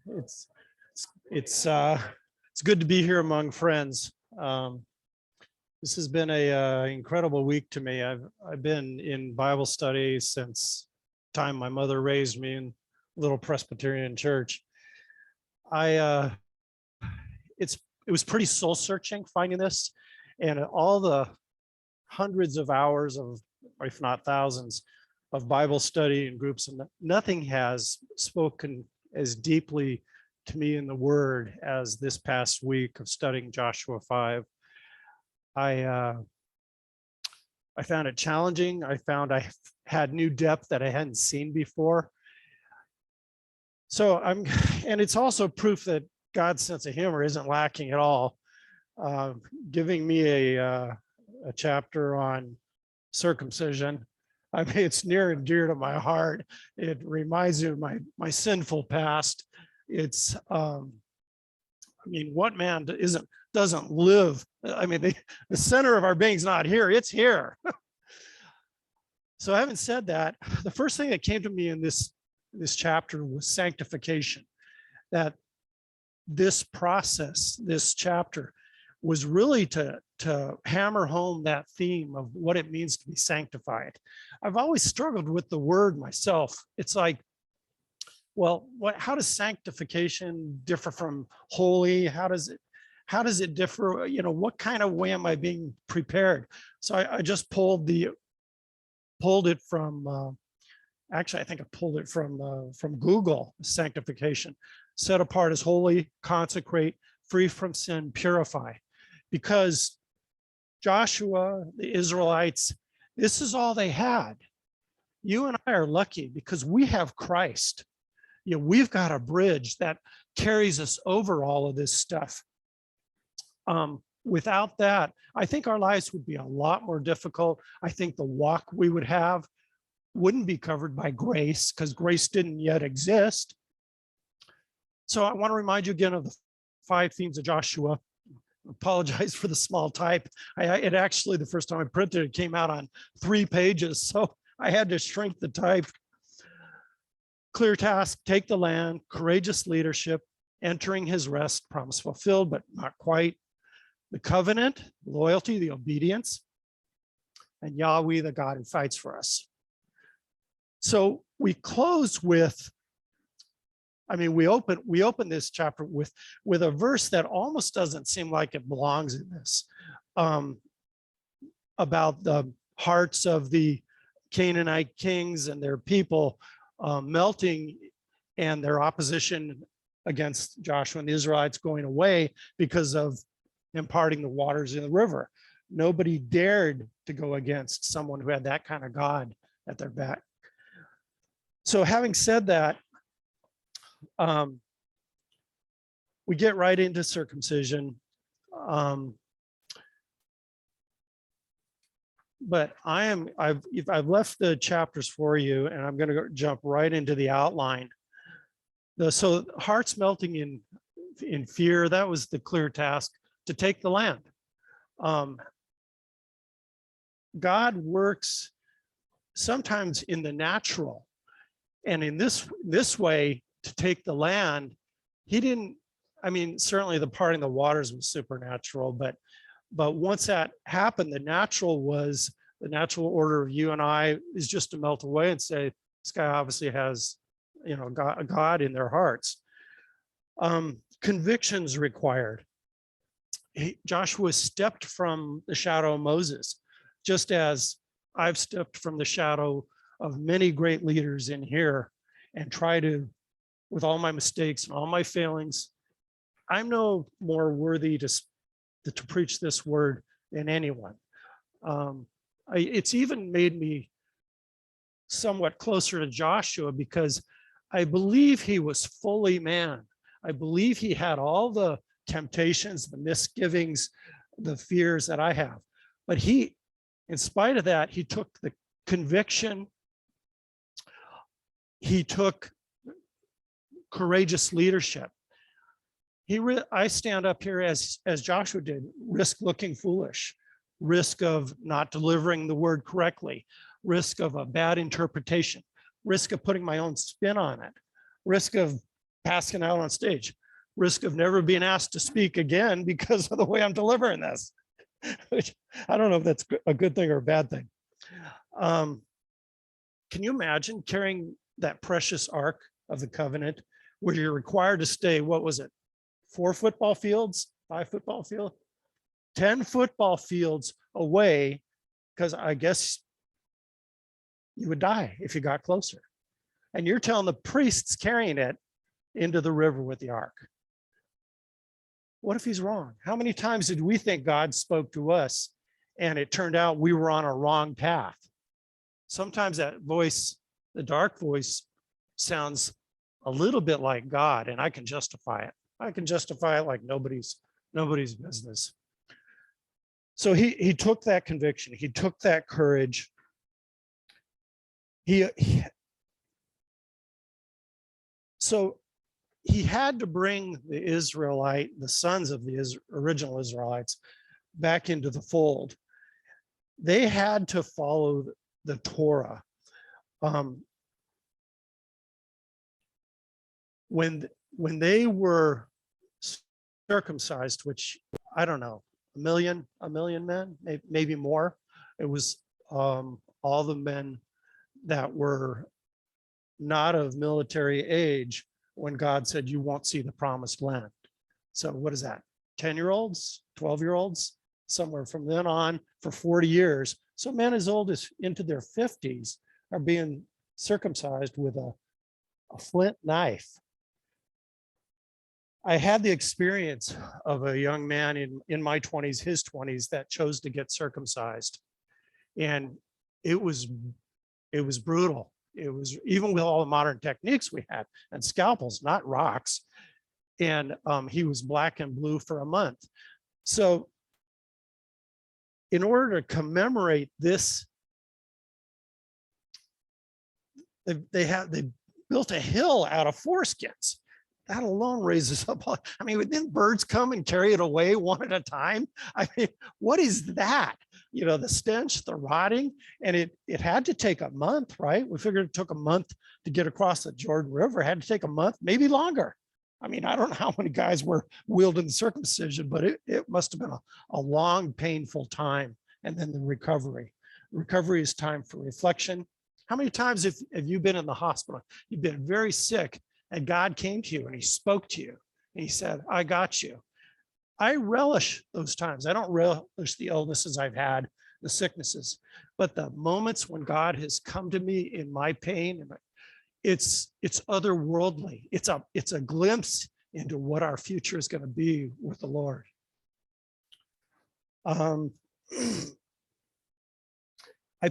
It's it's good to be here among friends. This has been a incredible week to me. I've been in Bible study since time my mother raised me in little Presbyterian church. I it was pretty soul searching finding this, and all the hundreds of hours of, or if not thousands, of Bible study and groups, and nothing has spoken as deeply to me in the Word as this past week of studying Joshua 5. I found it challenging. I found I had new depth that I hadn't seen before. So and it's also proof that God's sense of humor isn't lacking at all. Giving me a chapter on circumcision. I mean, it's near and dear to my heart. It reminds me of my sinful past. It's, I mean, what man doesn't live? I mean, the center of our being's not here, it's here. So having said that, the first thing that came to me in this chapter was sanctification. That this process, this chapter, was really to hammer home that theme of what it means to be sanctified. I've always struggled with the word myself. It's like, well, how does sanctification differ from holy? How does it differ? You know, what kind of way am I being prepared? So I just pulled it from, actually, I think I pulled it from Google. Sanctification: set apart as holy, consecrate, free from sin, purify. Because Joshua, the Israelites, this is all they had. You and I are lucky because we have Christ. You know, we've got a bridge that carries us over all of this stuff. Without that, I think our lives would be a lot more difficult. I think the walk we would have wouldn't be covered by grace, because grace didn't yet exist. So I want to remind you again of the 5 themes of Joshua. Apologize for the small type. It actually, the first time I printed it, came out on 3 pages, so I had to shrink the type. Clear task: take the land, courageous leadership, entering his rest, promise fulfilled, but not quite. The covenant, loyalty, the obedience, and Yahweh, the God who fights for us. So we close with, I mean, we open this chapter with a verse that almost doesn't seem like it belongs in this, about the hearts of the Canaanite kings and their people melting, and their opposition against Joshua and the Israelites going away because of imparting the waters in the river. Nobody dared to go against someone who had that kind of God at their back. So having said that, we get right into circumcision. But I've left the chapters for you, and I'm going to jump right into the outline. So hearts melting in fear, that was the clear task: to take the land. God works sometimes in the natural, and in this way, to take the land, he didn't, I mean, certainly the parting of the waters was supernatural, but once that happened, the natural order of you and I is just to melt away and say, this guy obviously has, you know, God in their hearts. Convictions required. Joshua stepped from the shadow of Moses, just as I've stepped from the shadow of many great leaders in here, and try to, with all my mistakes and all my failings, I'm no more worthy to preach this word than anyone. It's even made me somewhat closer to Joshua, because I believe he was fully man. I believe he had all the temptations, the misgivings, the fears that I have. But he, in spite of that, he took the conviction, he took courageous leadership. I stand up here as Joshua did, risk looking foolish, risk of not delivering the word correctly, risk of a bad interpretation, risk of putting my own spin on it, risk of passing out on stage, risk of never being asked to speak again because of the way I'm delivering this, which I don't know if that's a good thing or a bad thing. Can you imagine carrying that precious ark of the covenant where you're required to stay, what was it, 4 football fields, 5 football fields, 10 football fields away, because I guess you would die if you got closer. And you're telling the priests carrying it into the river with the ark. What if he's wrong? How many times did we think God spoke to us and it turned out we were on a wrong path? Sometimes that voice, the dark voice, sounds a little bit like God, and I can justify it. I can justify it like nobody's business. So he took that conviction, he took that courage. So he had to bring the sons of the original Israelites back into the fold. They had to follow the Torah. When they were circumcised, which I don't know, a million men, maybe more. It was all the men that were not of military age when God said, you won't see the promised land. So what is that? 10-year-olds, 12-year-olds, somewhere from then on for 40 years. So men as old as into their 50s are being circumcised with a flint knife. I had the experience of a young man in my 20s, his 20s, that chose to get circumcised. And it was brutal. It was, even with all the modern techniques we had, and scalpels, not rocks. And he was black and blue for a month. So in order to commemorate this, they built a hill out of foreskins. That alone raises up. I mean, then birds come and carry it away one at a time. I mean, what is that? You know, the stench, the rotting, and it had to take a month, right? We figured it took a month to get across the Jordan River. It had to take a month, maybe longer. I mean, I don't know how many guys were wielding the circumcision, but it must have been a long, painful time. And then the recovery. Recovery is time for reflection. How many times have you been in the hospital? You've been very sick, and God came to you and he spoke to you and he said, I got you. I relish those times. I don't relish the illnesses I've had, the sicknesses, but the moments when God has come to me in my pain, it's otherworldly. It's a glimpse into what our future is going to be with the Lord. I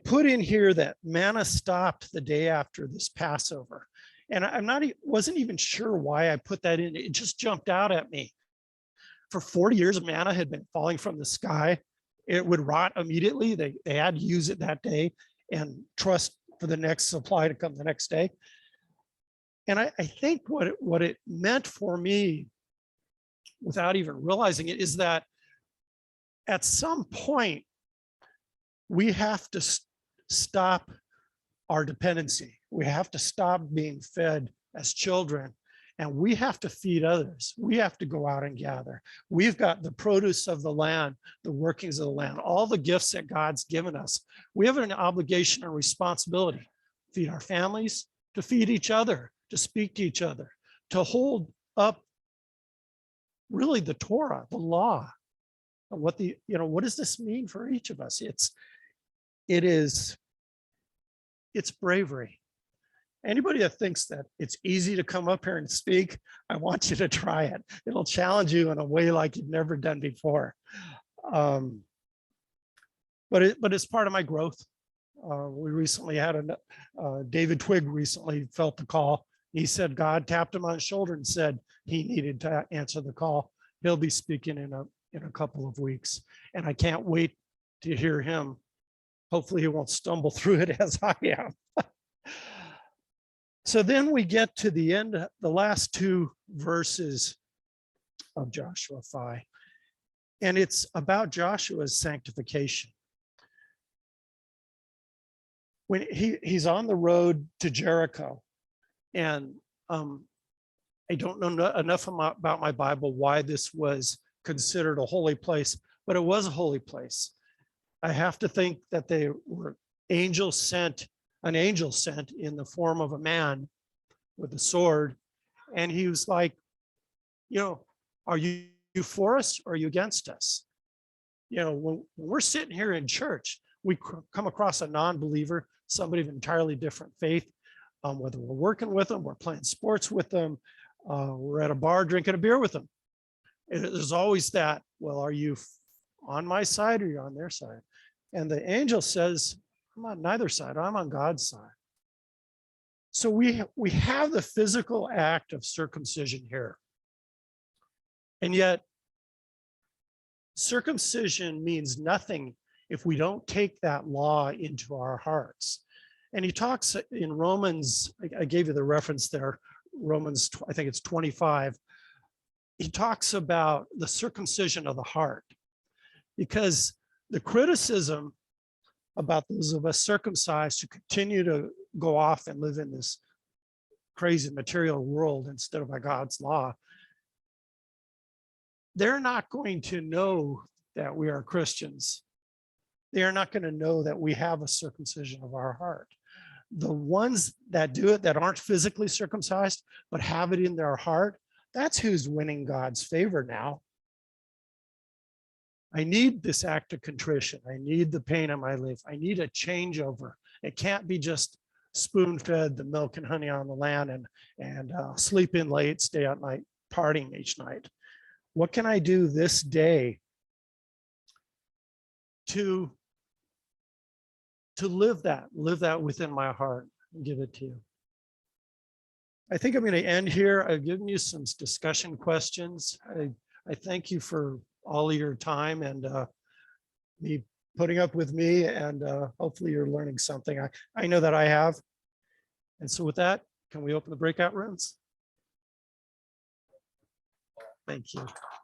put in here that manna stopped the day after this Passover. And wasn't even sure why I put that in. It just jumped out at me. For 40 years, manna had been falling from the sky. It would rot immediately. They had to use it that day and trust for the next supply to come the next day. And I think what it meant for me, without even realizing it, is that at some point, we have to stop our dependency. We have to stop being fed as children, and we have to feed others. We have to go out and gather. We've got the produce of the land, the workings of the land, all the gifts that God's given us. We have an obligation and responsibility to feed our families, to feed each other, to speak to each other, to hold up really the Torah, the law, and what does this mean for each of us? It's bravery. Anybody that thinks that it's easy to come up here and speak, I want you to try it. It'll challenge you in a way like you've never done before. But it's part of my growth. We recently had David Twigg recently felt the call. He said God tapped him on the shoulder and said he needed to answer the call. He'll be speaking in a couple of weeks, and I can't wait to hear him. Hopefully he won't stumble through it as I am. So then we get to the end, the last 2 verses of Joshua 5, and it's about Joshua's sanctification. When he's on the road to Jericho, and I don't know enough about my Bible why this was considered a holy place, but it was a holy place. I have to think that they were an angel sent in the form of a man with a sword. And he was like, are you for us or are you against us? When we're sitting here in church, we come across a non-believer, somebody of entirely different faith, whether we're working with them, we're playing sports with them, we're at a bar drinking a beer with them. There's always that, well, are you on my side or you're on their side? And the angel says, I'm on neither side, I'm on God's side. So we have the physical act of circumcision here. And yet, circumcision means nothing if we don't take that law into our hearts. And he talks in Romans, I gave you the reference there, Romans, I think it's 25. He talks about the circumcision of the heart, because the criticism about those of us circumcised who continue to go off and live in this crazy material world instead of by God's law, they're not going to know that we are Christians. They are not going to know that we have a circumcision of our heart. The ones that do it, that aren't physically circumcised, but have it in their heart, that's who's winning God's favor now. I need this act of contrition. I need the pain in my life. I need a changeover. It can't be just spoon-fed the milk and honey on the land and sleep in late, stay out night, partying each night. What can I do this day to live that within my heart and give it to you? I think I'm going to end here. I've given you some discussion questions. I thank you for all of your time and me putting up with me, and hopefully you're learning something. I know that I have. And so with that, can we open the breakout rooms? Thank you.